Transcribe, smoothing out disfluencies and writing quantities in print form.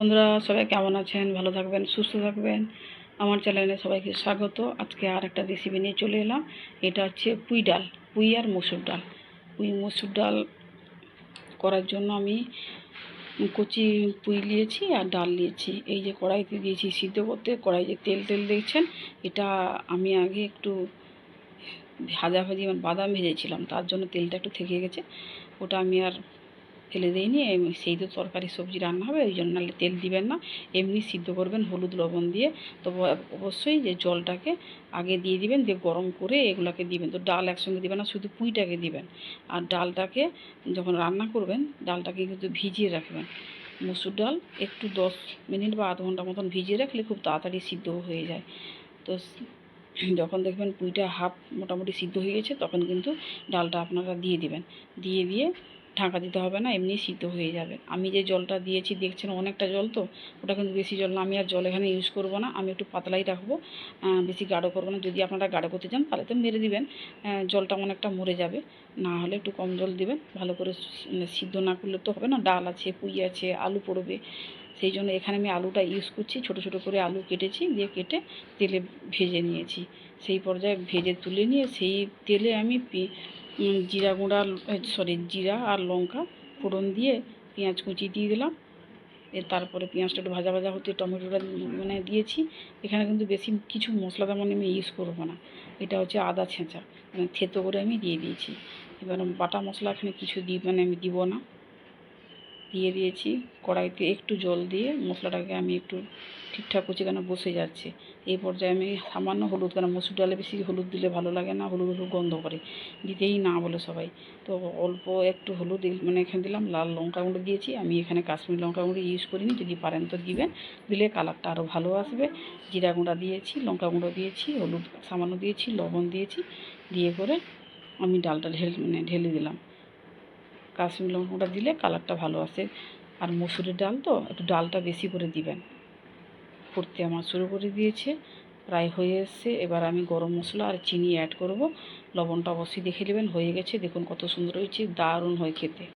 বন্ধুরা সবাই কেমন আছেন? ভালো থাকবেন, সুস্থ থাকবেন। আমার চ্যানেলে সবাইকে স্বাগত। আজকে আর একটা রেসিপি নিয়ে চলে এলাম। এটা হচ্ছে পুঁই ডাল, পুঁই আর মসুর ডাল। পুঁই মসুর ডাল করার জন্য আমি কচি পুঁই নিয়েছি আর ডাল নিয়েছি। এই যে কড়াইতে দিয়েছি সিদ্ধ করতে, কড়াই যে তেল তেল দেখছেন, এটা আমি আগে একটু ভাজাভাজি মানে বাদাম ভেজেছিলাম, তার জন্য তেলটা একটু থেকে গেছে। ওটা আমি আর ফেলে দিইনি, সেই তো তরকারি সবজি রান্না হবে, ওই জন্য। নাহলে তেল দিবেন না, এমনি সিদ্ধ করবেন হলুদ লবণ দিয়ে। তো অবশ্যই যে জলটাকে আগে দিয়ে দিবেন, দিয়ে গরম করে এগুলাকে দিবেন। তো ডাল একসঙ্গে দিবেন না, শুধু পুঁইটাকে দিবেন। আর ডালটাকে যখন রান্না করবেন, ডালটাকে কিন্তু ভিজিয়ে রাখবেন। মসুর ডাল একটু 10 মিনিট বা আধ ঘন্টা মতন ভিজিয়ে রাখলে খুব তাড়াতাড়ি সিদ্ধ হয়ে যায়। তো যখন দেখবেন পুঁইটা হাফ মোটামুটি সিদ্ধ হয়ে গেছে, তখন কিন্তু ডালটা আপনারা দিয়ে দিবেন। দিয়ে ঢাকা দিতে হবে না, এমনি সিদ্ধ হয়ে যাবে। আমি যে জলটা দিয়েছি দেখছেন অনেকটা জল, তো ওটা কিন্তু বেশি জল না। আমি আর জল এখানে ইউজ করব না, আমি একটু পাতলাই রাখবো, বেশি গাঢ় করবো না। যদি আপনারা গাঢ় করতে চান তাহলে তো মেরে দিবেন, জলটা অনেকটা মরে যাবে। না হলে একটু কম জল দিবেন। ভালো করে সিদ্ধ না করলে তো হবে না, ডাল আছে, পুঁই আছে, আলু পড়বে। সেই জন্য এখানে আমি আলুটা ইউজ করছি, ছোট ছোট করে আলু কেটেছি, দিয়ে কেটে তেলে ভেজে নিয়েছি। সেই পর্যায়ে ভেজে তুলে নিয়ে সেই তেলে আমি জিরা গুঁড়া, জিরা আর লঙ্কা ফোড়ন দিয়ে পেঁয়াজ কুচি দিয়ে দিলাম। তারপরে পেঁয়াজটা একটু ভাজা ভাজা হতে টমেটোটা মানে দিয়েছি। এখানে কিন্তু বেশি কিছু মশলা তেমন আমি ইউজ করবো না। এটা হচ্ছে আদা ছেঁচা, মানে থেতো করে আমি দিয়ে দিয়েছি। এবার বাটা মশলা এখানে কিছু আমি দিব না। দিয়ে দিয়েছি কড়াইতে একটু জল দিয়ে মশলাটাকে আমি একটু ঠিকঠাক করছি, কেন বসে যাচ্ছে। এই পর্যায়ে আমি সামান্য হলুদ, কেন মসুর ডালে বেশি হলুদ দিলে ভালো লাগে না, হলুদ হলুদ গন্ধ করে, দিতেই না বলে সবাই। তো অল্প একটু হলুদ মানে এখানে দিলাম। লাল লঙ্কা গুঁড়ো দিয়েছি, আমি এখানে কাশ্মীরি লঙ্কা গুঁড়ো ইউজ করিনি, যদি পারেন তো দিবেন, দিলে কালারটা আরও ভালো আসবে। জিরা গুঁড়া দিয়েছি, লঙ্কা গুঁড়ো দিয়েছি, হলুদ সামান্য দিয়েছি, লবণ দিয়েছি। দিয়ে করে আমি ডালটা ঢেলে দিলাম। কাশ্মীরি লঙ্কাটা দিলে কালারটা ভালো আসে। আর মসুরের ডাল তো একটু ডালটা বেশি করে দিবেন। ফুটতে আমার শুরু করে দিয়েছে, প্রায় হয়ে এসছে। এবার আমি গরম মশলা আর চিনি অ্যাড করব। লবণটা অবশ্যই দেখে নেবেন, হয়ে গেছে। দেখুন কত সুন্দর হয়েছে, দারুণ হয় খেতে।